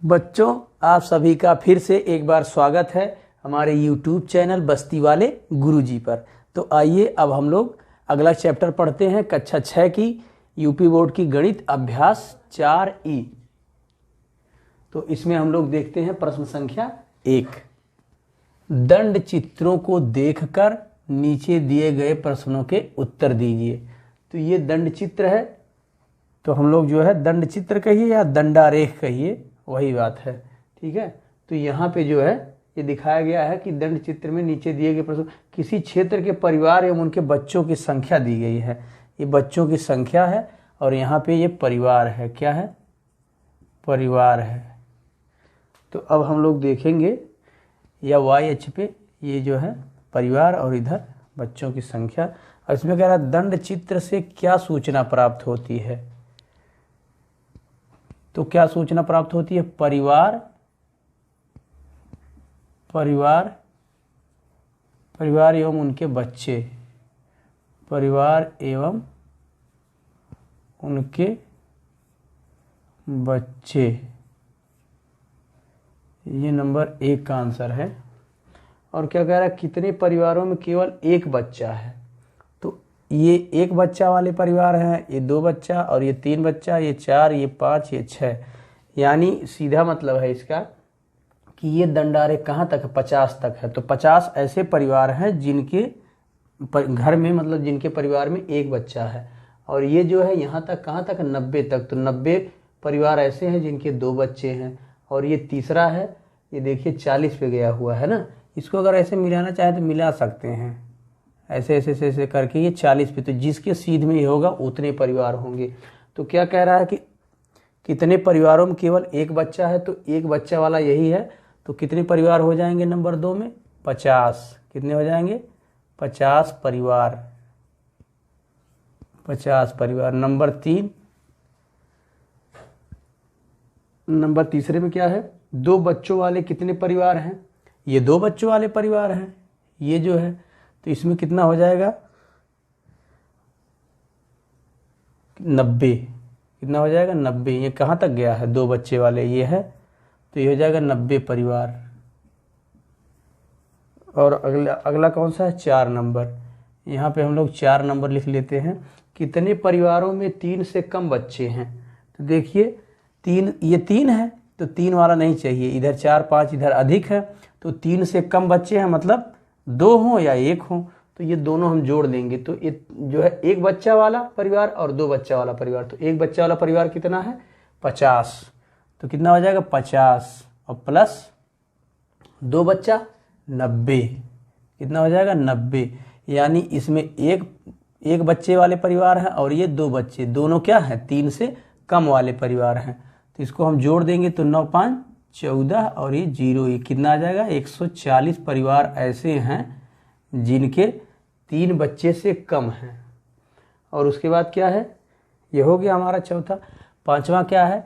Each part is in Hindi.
बच्चों, आप सभी का फिर से एक बार स्वागत है हमारे YouTube चैनल बस्ती वाले गुरुजी पर। तो आइए अब हम लोग अगला चैप्टर पढ़ते हैं, कक्षा 6 की यूपी बोर्ड की गणित अभ्यास 4E। तो इसमें हम लोग देखते हैं प्रश्न संख्या 1। दंड चित्रों को देखकर नीचे दिए गए प्रश्नों के उत्तर दीजिए। तो ये दंड चित्र है, तो हम लोग जो है दंड चित्र कहिए या दंडारेख कहिए, वही बात है। ठीक है, तो यहाँ पे जो है ये दिखाया गया है कि दंड चित्र में नीचे दिए गए प्रश्न, किसी क्षेत्र के परिवार एवं उनके बच्चों की संख्या दी गई है। ये बच्चों की संख्या है और यहाँ पे ये परिवार है। क्या है? परिवार है। तो अब हम लोग देखेंगे या वाई अक्ष पे ये जो है परिवार और इधर बच्चों की संख्या। और इसमें कह रहा है दंड चित्र से क्या सूचना प्राप्त होती है। तो क्या सूचना प्राप्त होती है? परिवार एवं उनके बच्चे, परिवार एवं उनके बच्चे, ये नंबर 1 का आंसर है। और क्या कह रहा है? कितने परिवारों में केवल एक बच्चा है। तो ये 1 बच्चा वाले परिवार हैं, ये 2 बच्चा और ये 3 बच्चा, ये 4, ये 5, ये 6। यानी सीधा मतलब है इसका कि ये दंडारेख कहाँ तक है? 50 तक है। तो 50 ऐसे परिवार हैं जिनके घर में, मतलब जिनके परिवार में 1 बच्चा है। और ये जो है यहाँ तक कहाँ तक? 90 तक। तो 90 परिवार ऐसे हैं जिनके 2 बच्चे हैं। और ये तीसरा है, ये देखिए 40 पे गया हुआ है ना। इसको अगर ऐसे मिलाना चाहे तो मिला सकते हैं, ऐसे ऐसे ऐसे ऐसे करके ये 40 पे। तो जिसके सीध में ये होगा उतने परिवार होंगे। तो क्या कह रहा है कि कितने परिवारों में केवल 1 बच्चा है, तो 1 बच्चा वाला यही है। तो कितने परिवार हो जाएंगे नंबर 2 में? 50। कितने हो जाएंगे? 50 परिवार। 50 परिवार। नंबर 3, नंबर तीसरे में क्या है? 2 बच्चों वाले कितने परिवार हैं? ये 2 बच्चों वाले परिवार हैं, ये जो है। तो इसमें कितना हो जाएगा? 90। कितना हो जाएगा? 90। ये कहाँ तक गया है? 2 बच्चे वाले ये है, तो ये हो जाएगा 90 परिवार। और अगला कौन सा है? 4 नंबर। यहाँ पे हम लोग 4 नंबर लिख लेते हैं। कितने परिवारों में 3 से कम बच्चे हैं? तो देखिए 3, ये 3 है, तो 3 वाला नहीं चाहिए। इधर 4, 5 इधर अधिक है, तो 3 से कम बच्चे हैं, मतलब 2 हों या 1 हों। तो ये दोनों हम जोड़ देंगे। तो ये जो है 1 बच्चा वाला परिवार और 2 बच्चा वाला परिवार। तो 1 बच्चा वाला परिवार कितना है? 50। तो कितना हो जाएगा? 50 और प्लस 2 बच्चा 90। कितना हो जाएगा? 90। यानी इसमें एक बच्चे वाले परिवार हैं और ये 2 बच्चे, दोनों क्या हैं? 3 से कम वाले परिवार हैं। तो इसको हम जोड़ देंगे तो 9 5 14 और ये 0, ये कितना आ जाएगा? 140 परिवार ऐसे हैं जिनके 3 बच्चे से कम हैं। और उसके बाद क्या है? ये हो गया हमारा चौथा। 5वां क्या है?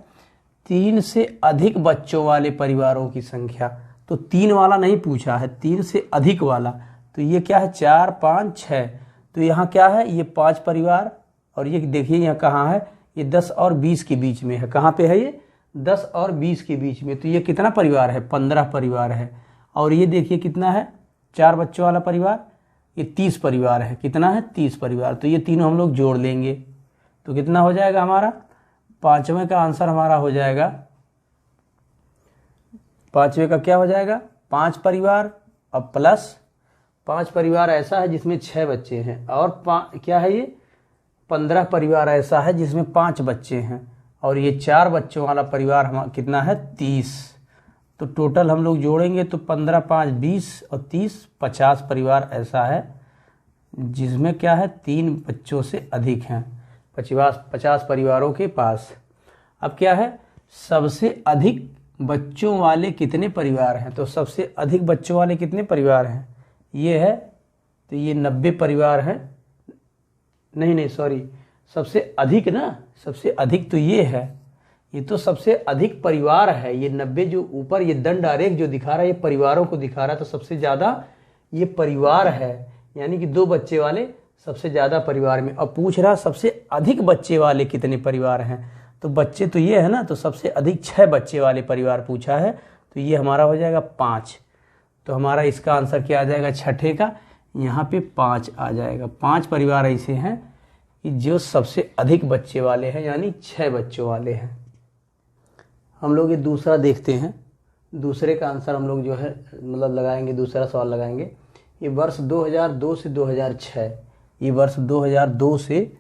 3 से अधिक बच्चों वाले परिवारों की संख्या। तो 3 वाला नहीं पूछा है, 3 से अधिक वाला। तो ये क्या है? 4 5 6। तो यहाँ क्या है? ये 5 परिवार। और ये देखिए यहाँ कहाँ है? ये 10 और 20 के बीच में है। कहाँ पे है ये? 10 और 20 के बीच में। तो ये कितना परिवार है? 15 परिवार है। और ये देखिए कितना है? 4 बच्चों वाला परिवार, ये 30 परिवार है। कितना है? 30 परिवार। तो ये तीनों हम लोग जोड़ लेंगे तो कितना हो जाएगा हमारा? 5वें का आंसर हमारा हो जाएगा, 5वें का क्या हो जाएगा? 5 परिवार और प्लस 5 परिवार ऐसा है जिसमें 6 बच्चे हैं। और क्या है ये? 15 परिवार ऐसा है जिसमें 5 बच्चे हैं। और ये 4 बच्चों वाला परिवार हमारा कितना है? 30। तो टोटल हम लोग जोड़ेंगे तो 15 5 20 और 30 50 परिवार ऐसा है जिसमें क्या है? 3 बच्चों से अधिक हैं। 50 परिवारों के पास। अब क्या है? सबसे अधिक बच्चों वाले कितने परिवार हैं? तो सबसे अधिक बच्चों वाले कितने परिवार हैं? ये है, तो ये 90 परिवार हैं। नहीं सॉरी, सबसे अधिक ना, सबसे अधिक तो ये है, ये तो सबसे अधिक परिवार है। ये 90 जो ऊपर ये दंडारेख जो दिखा रहा है, ये परिवारों को दिखा रहा है। तो सबसे ज्यादा ये परिवार है, यानी कि 2 बच्चे वाले सबसे ज्यादा परिवार में। अब पूछ रहा सबसे अधिक बच्चे वाले कितने परिवार हैं? तो बच्चे तो ये है ना, तो सबसे अधिक 6 बच्चे वाले परिवार पूछा है, तो ये हमारा हो जाएगा 5। तो हमारा इसका आंसर क्या आ जाएगा छठे का, यहाँ पे 5 आ जाएगा। 5 परिवार ऐसे हैं कि जो सबसे अधिक बच्चे वाले हैं, यानी 6 बच्चों वाले हैं। हम लोग ये दूसरा देखते हैं, दूसरे का आंसर हम लोग जो है मतलब लगाएंगे, दूसरा सवाल लगाएंगे। ये वर्ष 2002 से 2006, ये वर्ष 2002 से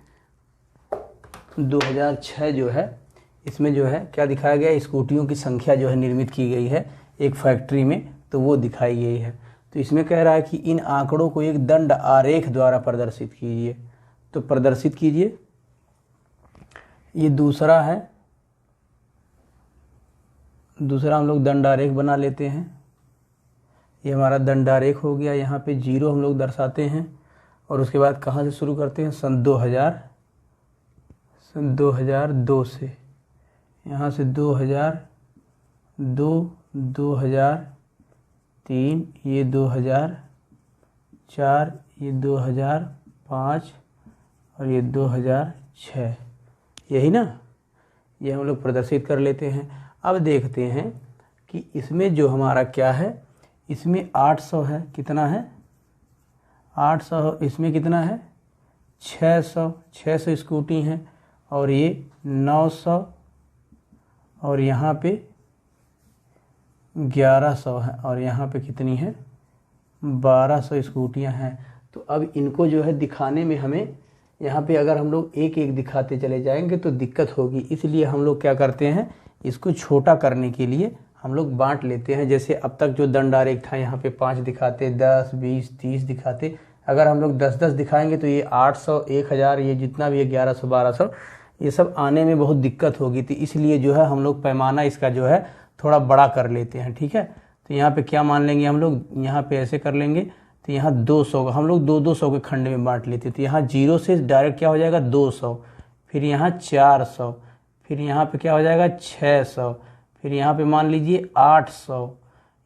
2006 जो है, इसमें जो है क्या दिखाया गया है, स्कूटियों की संख्या जो है निर्मित की गई है एक फैक्ट्री में, तो वो दिखाई गई है। तो इसमें कह रहा है कि इन आंकड़ों को एक दंड आरेख द्वारा प्रदर्शित कीजिए। तो प्रदर्शित कीजिए, ये दूसरा है, दूसरा हम लोग दंड आरेख बना लेते हैं। ये हमारा दंड आरेख हो गया। यहाँ पे 0 हम लोग दर्शाते हैं और उसके बाद कहाँ से शुरू करते हैं, सन 2002 से, यहाँ से 2002, 2003, ये 2004, ये 2005 और ये 2006, यही ना, ये हम लोग प्रदर्शित कर लेते हैं। अब देखते हैं कि इसमें जो हमारा क्या है, इसमें 800 है, कितना है 800, इसमें कितना है 600 स्कूटी हैं, और ये 900 और यहाँ पे 1100 है, और यहाँ पे कितनी है 1200 स्कूटियाँ हैं। तो अब इनको जो है दिखाने में हमें, यहाँ पे अगर हम लोग एक एक दिखाते चले जाएंगे तो दिक्कत होगी, इसलिए हम लोग क्या करते हैं, इसको छोटा करने के लिए हम लोग बांट लेते हैं। जैसे अब तक जो दंड आरेख था, यहाँ पे 5 दिखाते, 10, 20, 30 दिखाते, अगर हम लोग 10-10 दिखाएंगे तो ये 800, 1000, ये जितना भी है 1100, 1200, ये सब आने में बहुत दिक्कत होगी। तो इसलिए जो है हम लोग पैमाना इसका जो है थोड़ा बड़ा कर लेते हैं, ठीक है। तो यहाँ पे क्या मान लेंगे हम लोग, यहाँ पे ऐसे कर लेंगे, तो यहाँ 200 हम लोग 200 के खंड में बांट लेते हैं। तो यहाँ 0 से डायरेक्ट क्या हो जाएगा 200, फिर यहाँ 400, फिर यहाँ पे क्या हो जाएगा 600, फिर यहाँ पे मान लीजिए 800,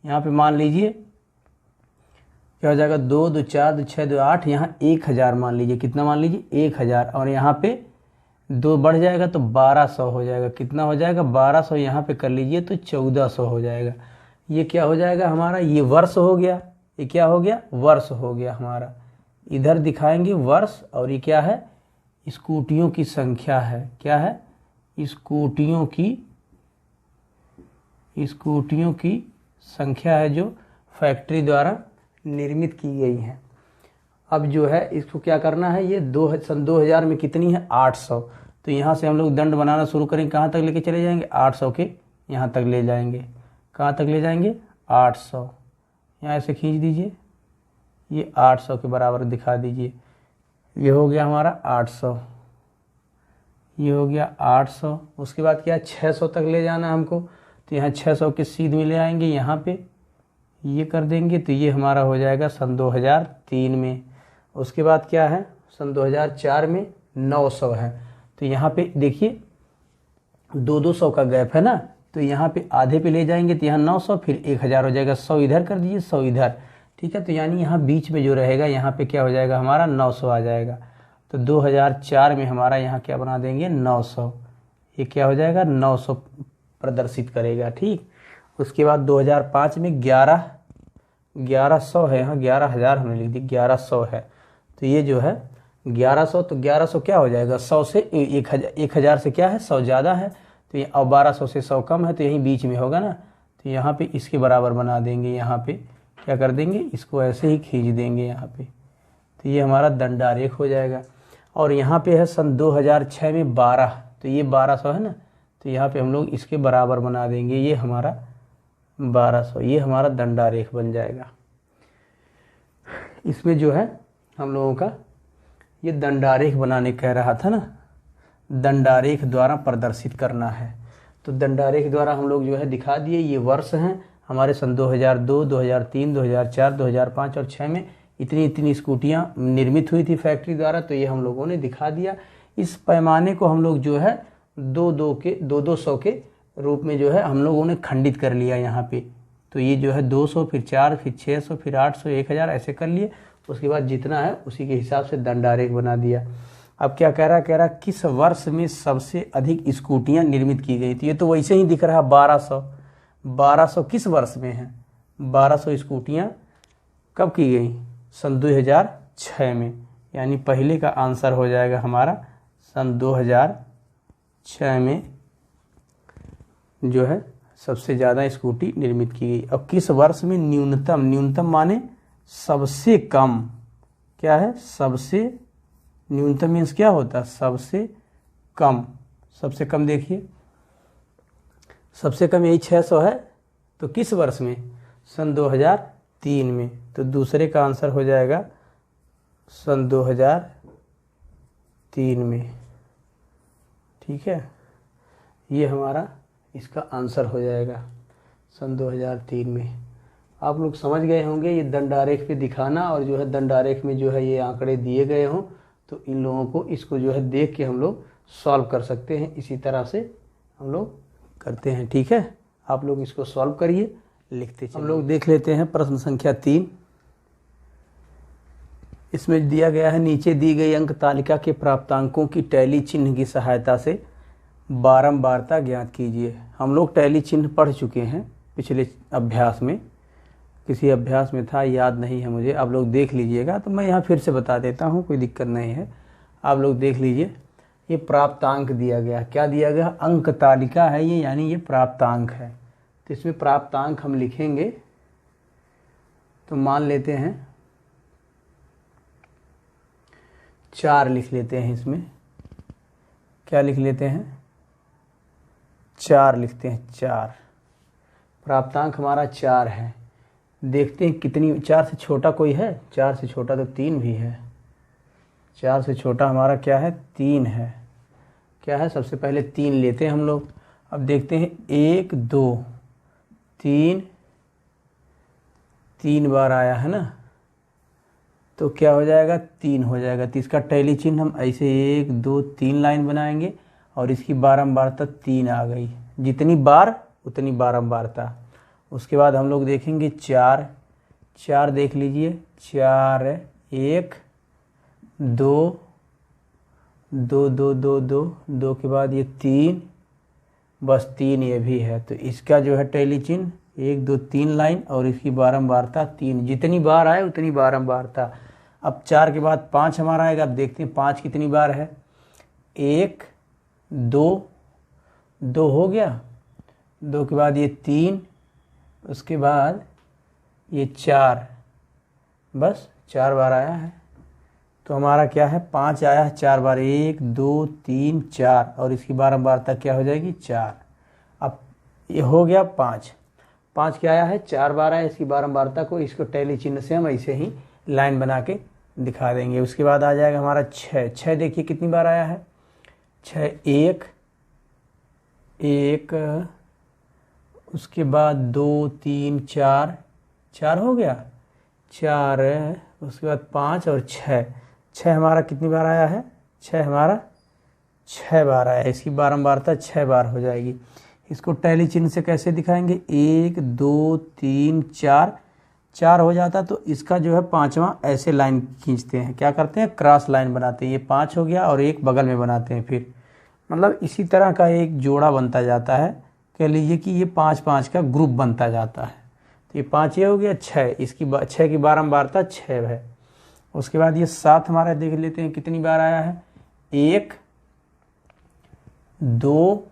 यहाँ पे मान लीजिए क्या हो जाएगा 2, 2, 4, 2, 6, 2, 8, यहाँ 1000 मान लीजिए, कितना मान लीजिए 1000, और यहाँ पे 2 बढ़ जाएगा तो 1200 हो जाएगा, कितना हो जाएगा 1200, यहाँ पे कर लीजिए तो 1400 हो जाएगा। ये क्या हो जाएगा हमारा, ये वर्ष हो गया, ये क्या हो गया वर्ष हो गया हमारा। इधर दिखाएंगे वर्ष, और ये क्या है स्कूटियों की संख्या है, क्या है स्कूटियों की संख्या है जो फैक्ट्री द्वारा निर्मित की गई है। अब जो है इसको क्या करना है, ये सन 2000 में कितनी है 800, तो यहाँ से हम लोग दंड बनाना शुरू करेंगे, कहाँ तक लेके चले जाएंगे 800 के यहाँ तक ले जाएंगे, कहाँ तक ले जाएंगे 800, यहाँ ऐसे खींच दीजिए, ये 800 के बराबर दिखा दीजिए। ये हो गया हमारा 800, ये हो गया 800। उसके बाद क्या 600 तक ले जाना है हमको, तो यहाँ 600 के सीध में ले आएंगे, यहाँ पे ये कर देंगे, तो ये हमारा हो जाएगा सन 2003 में। उसके बाद क्या है सन 2004 में 900 है, तो यहाँ पे देखिए 200 का गैप है ना, तो यहाँ पे आधे पे ले जाएंगे, तो यहाँ 900, फिर 1000 हो जाएगा, 100 इधर कर दीजिए, 100 इधर, ठीक है। तो यानी यहाँ बीच में जो रहेगा यहाँ पे क्या हो जाएगा हमारा 900 आ जाएगा। तो 2004 में हमारा यहाँ क्या बना देंगे 900, ये क्या हो जाएगा 900 प्रदर्शित करेगा, ठीक। उसके बाद 2005 में 1100 है, यहाँ 11000 हमने लिख दी, 1100 है, तो ये जो है 1100, तो 1100 क्या हो जाएगा 100 से 1000 से क्या है 100 ज़्यादा है, तो ये और 1200 से 100 कम है, तो यहीं बीच में होगा ना, तो यहाँ पे इसके बराबर बना देंगे, यहाँ पे क्या कर देंगे इसको ऐसे ही खींच देंगे यहाँ पे, तो ये हमारा दंड आरेख हो जाएगा। और यहाँ पे है सन 2006 में 12, तो ये 1200 है ना, तो यहाँ पे हम लोग इसके बराबर बना देंगे, ये हमारा 1200, ये हमारा दंड आरेख बन जाएगा। इसमें जो है हम लोगों का ये दंड आरेख बनाने कह रहा था ना, दंड आरेख द्वारा प्रदर्शित करना है, तो दंड आरेख द्वारा हम लोग जो है दिखा दिए। ये वर्ष हैं हमारे सन 2002, 2003, 2004, 2005 और 6 में इतनी स्कूटियाँ निर्मित हुई थी फैक्ट्री द्वारा, तो ये हम लोगों ने दिखा दिया। इस पैमाने को हम लोग जो है 200 के रूप में जो है हम लोगों ने खंडित कर लिया यहाँ पे, तो ये जो है 200, फिर 4, फिर 600, फिर 800, 1000 ऐसे कर लिए। उसके बाद जितना है उसी के हिसाब से दंड आरेख बना दिया। अब क्या कह रहा किस वर्ष में सबसे अधिक स्कूटियां निर्मित की गई थी। ये तो वैसे ही दिख रहा 1200 किस वर्ष में है, 1200 स्कूटियां कब की गई, सन 2006 में। यानी पहले का आंसर हो जाएगा हमारा सन 2006 में जो है सबसे ज़्यादा स्कूटी निर्मित की गई। अब किस वर्ष में न्यूनतम माने सबसे कम, क्या है सबसे, न्यूनतम मीन्स क्या होता है सबसे कम। सबसे कम देखिए, सबसे कम यही 600 है, तो किस वर्ष में, सन 2003 में। तो दूसरे का आंसर हो जाएगा सन 2003 में। ठीक है, ये हमारा इसका आंसर हो जाएगा सन 2003 में। आप लोग समझ गए होंगे ये दंडारेख पे दिखाना, और जो है दंडारेख में जो है ये आंकड़े दिए गए हों तो इन लोगों को इसको जो है देख के हम लोग सॉल्व कर सकते हैं। इसी तरह से हम लोग करते हैं। ठीक है, आप लोग इसको सॉल्व करिए, लिखते चलिए। हम लोग देख लेते हैं प्रश्न संख्या 3। इसमें दिया गया है नीचे दी गई अंक तालिका के प्राप्तांकों की टैली चिन्ह की सहायता से बारंबारता ज्ञात कीजिए। हम लोग टैली चिन्ह पढ़ चुके हैं पिछले अभ्यास में, किसी अभ्यास में था, याद नहीं है मुझे, आप लोग देख लीजिएगा। तो मैं यहाँ फिर से बता देता हूँ, कोई दिक्कत नहीं है, आप लोग देख लीजिए। ये प्राप्तांक दिया गया, क्या दिया गया, अंक तालिका है ये, यानी ये प्राप्तांक है। तो इसमें प्राप्तांक हम लिखेंगे, तो मान लेते हैं 4 लिख लेते हैं। इसमें क्या लिख लेते हैं, 4 लिखते हैं। 4 प्राप्तांक हमारा 4 है। देखते हैं कितनी, 4 से छोटा कोई है, 4 से छोटा तो 3 भी है। 4 से छोटा हमारा क्या है, 3 है। क्या है, सबसे पहले 3 लेते हैं हम लोग। अब देखते हैं 1 2 3, 3 बार आया है ना, तो क्या हो जाएगा, 3 हो जाएगा। तो इसका टैली चिन्ह हम ऐसे 1 2 3 लाइन बनाएंगे, और इसकी बारंबारता 3 आ गई। जितनी बार उतनी बारंबारता। उसके बाद हम लोग देखेंगे 4 देख लीजिए, 4 1 2 2 2 2 2 2 के बाद ये 3, बस 3 ये भी है। तो इसका जो है टैली चिन्ह 1 2 3 लाइन, और इसकी बारंबारता 3, जितनी बार आए उतनी बारंबारता। अब 4 के बाद 5 हमारा आएगा। अब देखते हैं 5 कितनी बार है, 1 2 2 हो गया, 2 के बाद ये 3, उसके बाद ये 4, बस 4 बार आया है। तो हमारा क्या है, 5 आया है 4 बार, 1 2 3 4, और इसकी बारंबारता क्या हो जाएगी, 4। अब ये हो गया 5 क्या आया है, 4 बार आया। इसकी बारंबारता को, इसको टैली चिन्ह से हम ऐसे ही लाइन बना के दिखा देंगे। उसके बाद आ जाएगा हमारा 6 देखिए कितनी बार आया है, 6 1 1, उसके बाद 2 3 4 हो गया, 4, उसके बाद 5 और 6 हमारा कितनी बार आया है, 6 हमारा 6 बार आया है। इसकी बारंबारता 6 बार हो जाएगी। इसको टैली चिन्ह से कैसे दिखाएंगे, 1 2 3 4 हो जाता, तो इसका जो है 5वां ऐसे लाइन खींचते हैं, क्या करते हैं, क्रॉस लाइन बनाते हैं। ये 5 हो गया, और एक बगल में बनाते हैं फिर, मतलब इसी तरह का एक जोड़ा बनता जाता है। कह लीजिए कि ये 5 का ग्रुप बनता जाता है। तो ये 5 ये हो गया, 6, इसकी 6 की बारंबारता 6 है। उसके बाद ये 7 हमारा देख लेते हैं कितनी बार आया है, 1 2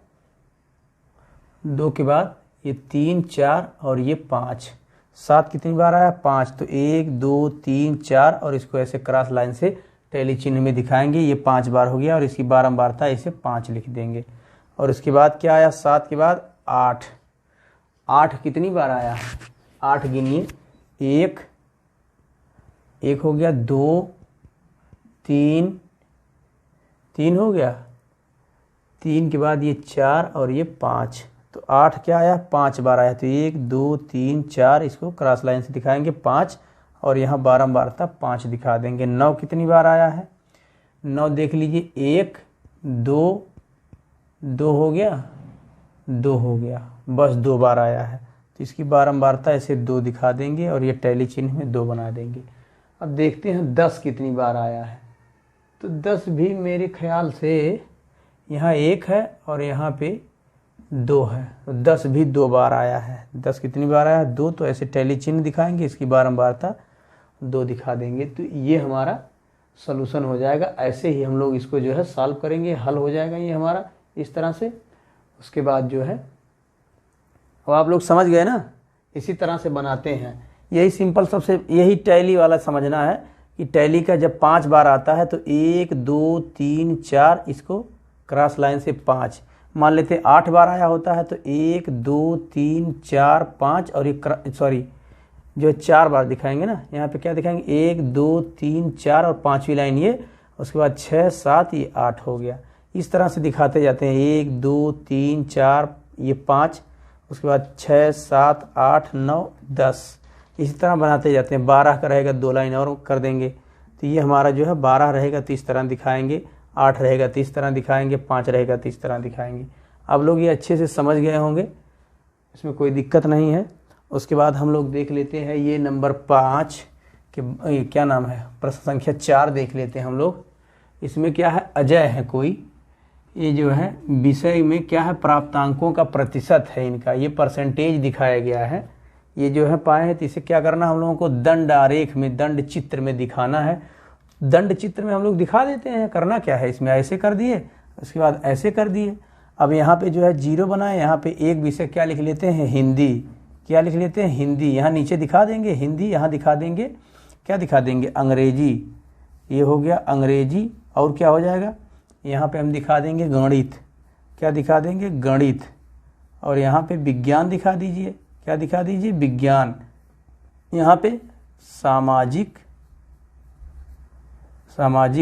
2 के बाद ये 3 4 और ये 5, 7 कितनी बार आया, 5। तो 1 2 3 4, और इसको ऐसे क्रॉस लाइन से टैली चिन्ह में दिखाएंगे। ये 5 बार हो गया, और इसकी बारंबारता ऐसे 5 लिख देंगे। और उसके बाद क्या आया, 7 के बाद 8 कितनी बार आया, 8 गिनिए, 1 हो गया, 2 3 हो गया, 3 के बाद ये 4 और ये 5, तो 8 क्या आया, 5 बार आया। तो 1 2 3 4, इसको क्रॉस लाइन से दिखाएंगे 5, और यहाँ बारंबारता 5 दिखा देंगे। 9 कितनी बार आया है, 9 देख लीजिए, 1 2 हो गया, 2 हो गया, बस 2 बार आया है। तो इसकी बारंबारता ऐसे 2 दिखा देंगे, और ये टैली चिन्ह में 2 बना देंगे। अब देखते हैं 10 कितनी बार आया है। तो 10 भी मेरे ख्याल से यहाँ 1 है और यहाँ पे 2 है, तो 10 भी 2 बार आया है। 10 कितनी बार आया है? 2। तो ऐसे टैली चिन्ह दिखाएंगे, इसकी बारंबारता 2 दिखा देंगे, तो ये हमारा सॉल्यूशन हो जाएगा। ऐसे ही हम लोग इसको जो है सॉल्व करेंगे, हल हो जाएगा ये हमारा इस तरह से। उसके बाद जो है अब आप लोग समझ गए ना, इसी तरह से बनाते हैं। यही सिंपल सबसे, यही टैली वाला समझना है कि टैली का जब 5 बार आता है तो 1 2 3 4, इसको क्रॉस लाइन से 5। मान लेते हैं 8 बार आया होता है तो 1 2 3 4 5, और ये सॉरी जो 4 बार दिखाएंगे ना, यहाँ पे क्या दिखाएंगे? 1 2 3 4 और 5वीं लाइन ये, उसके बाद 6 7, ये 8 हो गया। इस तरह से दिखाते जाते हैं, 1 2 3 4, ये 5, उसके बाद 6 7 8 9 10, इसी तरह बनाते जाते हैं। 12 का रहेगा 2 लाइन और कर देंगे, तो ये हमारा जो है 12 रहेगा तो इस तरह दिखाएंगे, 8 रहेगा तो इस तरह दिखाएंगे, 5 रहेगा तो इस तरह दिखाएंगे। आप लोग ये अच्छे से समझ गए होंगे, इसमें कोई दिक्कत नहीं है। उसके बाद हम लोग देख लेते हैं ये नंबर 5 के क्या नाम है, प्रश्न संख्या 4 देख लेते हैं हम लोग। इसमें क्या है? अजय है कोई, ये जो है विषय में क्या है? प्राप्तांकों का प्रतिशत है इनका, ये परसेंटेज दिखाया गया है। ये जो है पाए हैं, तो इसे क्या करना हम लोगों को? दंड आरेख में, दंड चित्र में दिखाना है। दंड चित्र में हम लोग दिखा देते हैं। करना क्या है इसमें? ऐसे कर दिए, उसके बाद ऐसे कर दिए। अब यहाँ पे जो है 0 बनाए, यहाँ पे एक विषय क्या लिख लेते हैं? हिंदी। क्या लिख लेते हैं? हिंदी। यहाँ नीचे दिखा देंगे हिंदी, यहाँ दिखा देंगे क्या दिखा देंगे? अंग्रेजी। ये हो गया अंग्रेजी। और क्या हो जाएगा? यहाँ पे हम दिखा देंगे गणित। क्या दिखा देंगे? गणित। और यहाँ पे विज्ञान दिखा दीजिए। क्या दिखा दीजिए? विज्ञान। यहाँ पे सामाजिक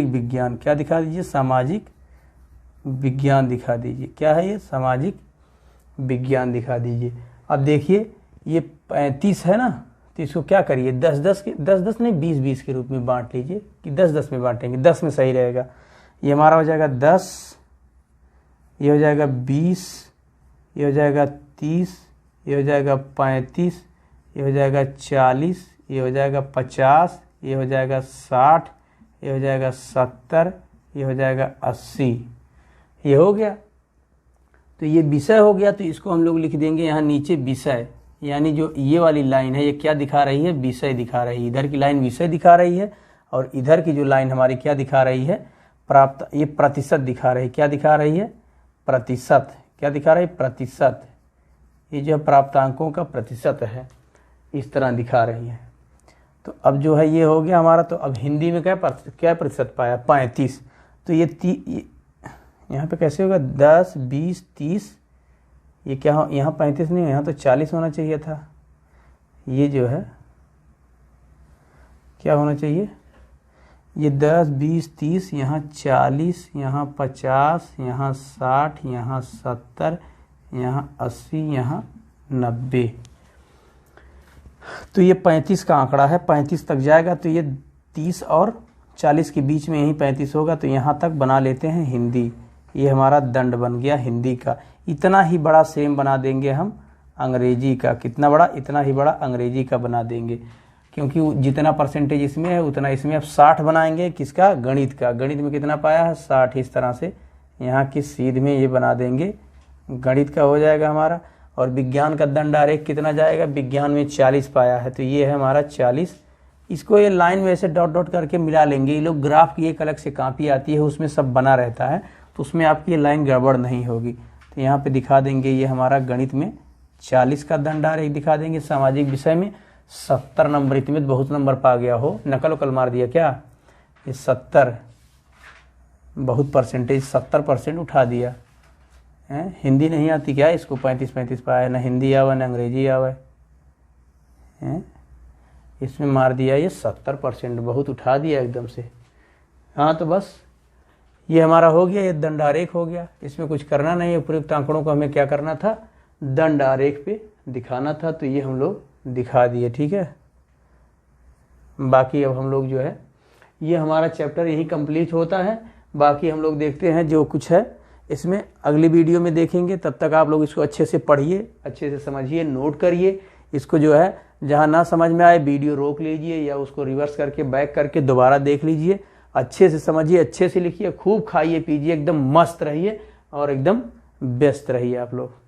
विज्ञान। क्या दिखा दीजिए? सामाजिक विज्ञान दिखा दीजिए। क्या है ये? सामाजिक विज्ञान दिखा दीजिए। अब देखिए ये 35 है ना, तो इसको क्या करिए? 10 नहीं 20 के रूप में बांट लीजिए, कि 10 में बांटेंगे, 10 में सही रहेगा। ये हमारा हो जाएगा 10, ये हो जाएगा 20, ये हो जाएगा 30, ये हो जाएगा 35, ये हो जाएगा 40, ये हो जाएगा 50, ये हो जाएगा 60, ये हो जाएगा 70, ये हो जाएगा 80। ये हो गया। तो ये विषय हो गया, तो इसको हम लोग लिख देंगे यहाँ नीचे विषय, यानी जो ये वाली लाइन है ये क्या दिखा रही है? विषय दिखा रही है। इधर की लाइन विषय दिखा रही है, और इधर की जो लाइन हमारी क्या दिखा रही है? प्राप्त, ये प्रतिशत दिखा रही है। क्या दिखा रही है? प्रतिशत। क्या दिखा रही है? प्रतिशत। ये जो प्राप्तांकों का प्रतिशत है, इस तरह दिखा रही है। तो अब जो है ये हो गया हमारा। तो अब हिंदी में क्या प्रतिशत पाया? 35। तो ये यहाँ पे कैसे होगा? 10 20 30, ये क्या हो? यहाँ 35 नहीं, यहाँ तो 40 होना चाहिए था। ये जो है क्या होना चाहिए? ये 10 20 30, यहाँ 40, यहाँ 50, यहाँ 60, यहाँ 70, यहाँ 80, यहाँ 90। तो ये 35 का आंकड़ा है, 35 तक जाएगा। तो ये 30 और 40 के बीच में यही 35 होगा। तो यहाँ तक बना लेते हैं हिंदी। ये हमारा दंड बन गया हिंदी का। इतना ही बड़ा सेम बना देंगे हम अंग्रेजी का। कितना बड़ा? इतना ही बड़ा अंग्रेजी का बना देंगे, क्योंकि जितना परसेंटेज इसमें है उतना इसमें। अब 60 बनाएंगे किसका? गणित का। गणित में कितना पाया है? 60। इस तरह से यहाँ की सीध में ये बना देंगे, गणित का हो जाएगा हमारा। और विज्ञान का दंड आरेख कितना जाएगा? विज्ञान में 40 पाया है, तो ये है हमारा 40। इसको ये लाइन में ऐसे डॉट डॉट करके मिला लेंगे। ये लोग ग्राफ की एक अलग से कॉपी आती है, उसमें सब बना रहता है, तो उसमें आपकी ये लाइन गड़बड़ नहीं होगी। तो यहाँ पे दिखा देंगे ये हमारा गणित में 40 का दंड आरेख दिखा देंगे। सामाजिक विषय में 70 नंबर, इतने बहुत नंबर पा गया हो, नकल वकल मार दिया क्या? ये 70 बहुत परसेंटेज, 70% उठा दिया है। हिंदी नहीं आती क्या इसको? 35 पाया, ना हिंदी आवा ना अंग्रेजी आवा है, इसमें मार दिया ये 70%, बहुत उठा दिया एकदम से। हाँ तो बस ये हमारा हो गया, ये दंड आरेख हो गया। इसमें कुछ करना नहीं है। उपयुक्त आंकड़ों को हमें क्या करना था? दंड आरेख पे दिखाना था, तो ये हम लोग दिखा दिए। ठीक है, बाकी अब हम लोग जो है ये हमारा चैप्टर यही कंप्लीट होता है। बाकी हम लोग देखते हैं जो कुछ है इसमें अगली वीडियो में देखेंगे। तब तक आप लोग इसको अच्छे से पढ़िए, अच्छे से समझिए, नोट करिए। इसको जो है जहाँ ना समझ में आए वीडियो रोक लीजिए, या उसको रिवर्स करके बैक करके दोबारा देख लीजिए। अच्छे से समझिए, अच्छे से लिखिए, खूब खाइए पीजिए, एकदम मस्त रहिए और एकदम व्यस्त रहिए आप लोग।